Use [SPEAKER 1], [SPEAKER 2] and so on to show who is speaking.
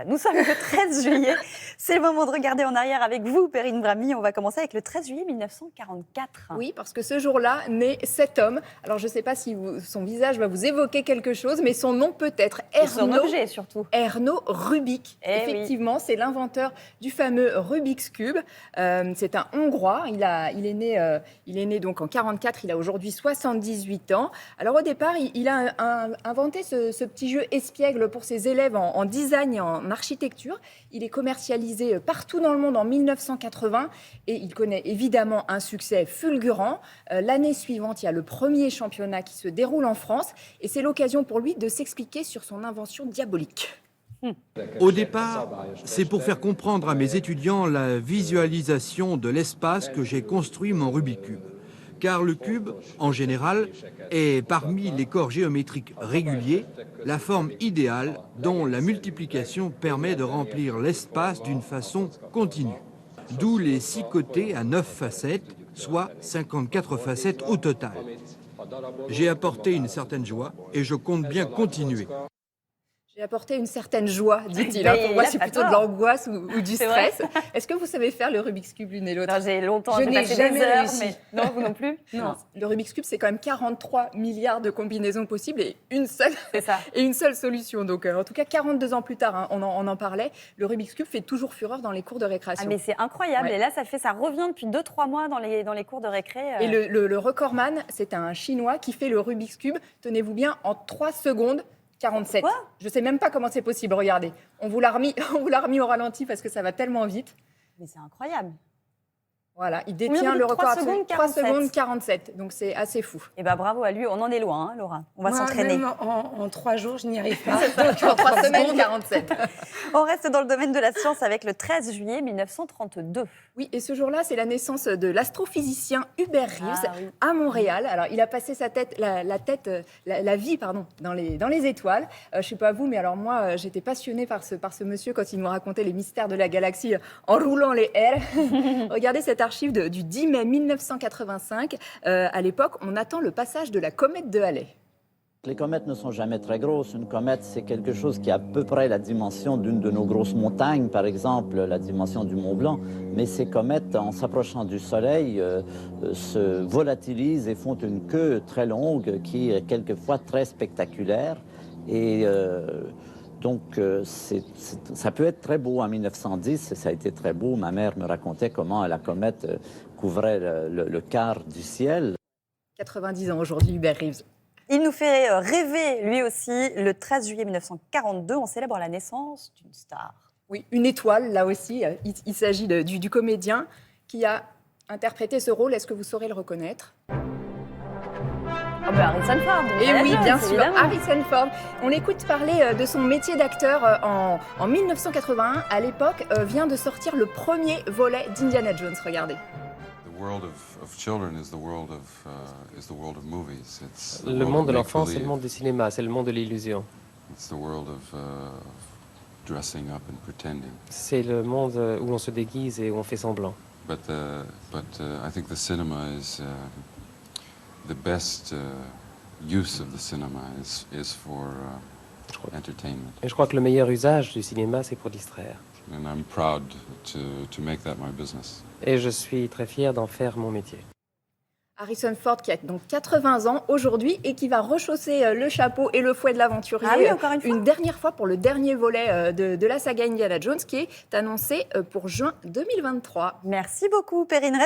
[SPEAKER 1] Nous sommes le 13 juillet, c'est le moment de regarder en arrière avec vous, Perrine Brami. On va commencer avec le 13 juillet 1944.
[SPEAKER 2] Oui, parce que ce jour-là naît cet homme. Alors je ne sais pas si son visage va vous évoquer quelque chose, mais son nom peut-être
[SPEAKER 1] Son objet surtout.
[SPEAKER 2] Erno Rubik. Effectivement, c'est l'inventeur du fameux Rubik's Cube. C'est un Hongrois. Il est né donc en 44. Il a aujourd'hui 78 ans. Alors au départ, il a inventé ce petit jeu espiègle pour ses élèves en design et en architecture. Il est commercialisé partout dans le monde en 1980 et il connaît évidemment un succès fulgurant. L'année suivante, il y a le premier championnat qui se déroule en France et c'est l'occasion pour lui de s'expliquer sur son invention diabolique.
[SPEAKER 3] Au départ, c'est pour faire comprendre à mes étudiants la visualisation de l'espace que j'ai construit mon Rubik's Cube. Car le cube, en général, est parmi les corps géométriques réguliers, la forme idéale dont la multiplication permet de remplir l'espace d'une façon continue. D'où les 6 côtés à 9 facettes, soit 54 facettes au total. J'ai apporté une certaine joie et je compte bien continuer.
[SPEAKER 2] J'ai apporté une certaine joie, dit-il. Pour moi, c'est plutôt de l'angoisse ou du stress. Est-ce que vous savez faire le Rubik's Cube l'une et l'autre?
[SPEAKER 1] J'ai longtemps,
[SPEAKER 2] j'ai
[SPEAKER 1] passé des heures, mais non, vous non plus.
[SPEAKER 2] Non. Le Rubik's Cube, c'est quand même 43 milliards de combinaisons possibles et une seule solution. Donc, en tout cas, 42 ans plus tard, on en parlait, le Rubik's Cube fait toujours fureur dans les cours de récréation.
[SPEAKER 1] Ah, mais c'est incroyable. Ouais. Et là, ça revient depuis 2-3 mois dans les cours de récré.
[SPEAKER 2] Et le recordman, c'est un Chinois qui fait le Rubik's Cube, tenez-vous bien, en 3 secondes. 47.
[SPEAKER 1] Quoi?
[SPEAKER 2] Je ne sais même pas comment c'est possible, regardez. On vous l'a remis au ralenti parce que ça va tellement vite.
[SPEAKER 1] Mais c'est incroyable.
[SPEAKER 2] Voilà, il détient le record
[SPEAKER 1] 3 secondes
[SPEAKER 2] 47, donc c'est assez fou.
[SPEAKER 1] Et bravo à lui, on en est loin, hein, Laura. On va s'entraîner.
[SPEAKER 4] En 3 jours, je n'y arrive pas.
[SPEAKER 2] En 3 semaines, 47.
[SPEAKER 1] On reste dans le domaine de la science avec le 13 juillet 1932.
[SPEAKER 2] Oui, et ce jour-là, c'est la naissance de l'astrophysicien Hubert Reeves à Montréal. Alors, il a passé la vie dans les étoiles. Je ne sais pas vous, mais alors moi, j'étais passionnée par ce monsieur quand il nous racontait les mystères de la galaxie en roulant les airs. Regardez cette archive du 10 mai 1985. À l'époque, on attend le passage de la comète de Halley.
[SPEAKER 5] Les comètes ne sont jamais très grosses. Une comète, c'est quelque chose qui a à peu près la dimension d'une de nos grosses montagnes, par exemple la dimension du Mont Blanc. Mais ces comètes, en s'approchant du Soleil, se volatilisent et font une queue très longue qui est quelquefois très spectaculaire. Et donc, ça peut être très beau. En 1910, ça a été très beau. Ma mère me racontait comment la comète couvrait le quart du ciel.
[SPEAKER 2] 90 ans aujourd'hui, Hubert Reeves.
[SPEAKER 1] Il nous fait rêver, lui aussi, le 13 juillet 1942. On célèbre la naissance d'une star.
[SPEAKER 2] Oui, une étoile, là aussi. Il s'agit du comédien qui a interprété ce rôle. Est-ce que vous saurez le reconnaître ?
[SPEAKER 1] Harrison Ford.
[SPEAKER 2] Et oui, bien sûr, Harrison Ford. On l'écoute parler de son métier d'acteur en 1981. À l'époque, vient de sortir le premier volet d'Indiana Jones. Regardez.
[SPEAKER 6] Le monde de l'enfant, c'est le monde du cinéma, c'est le monde de l'illusion. C'est le monde où on se déguise et où on fait semblant.
[SPEAKER 7] I think the cinema is the best use of the cinema is for entertainment.
[SPEAKER 6] Et je crois que le meilleur usage du cinéma, c'est pour distraire.
[SPEAKER 7] And I'm proud to make that my business.
[SPEAKER 6] Et je suis très fier d'en faire mon métier.
[SPEAKER 2] Harrison Ford qui a donc 80 ans aujourd'hui et qui va rechausser le chapeau et le fouet de l'aventurier
[SPEAKER 1] encore
[SPEAKER 2] une dernière fois pour le dernier volet de la saga Indiana Jones qui est annoncé pour juin 2023.
[SPEAKER 1] Merci beaucoup, Perrine.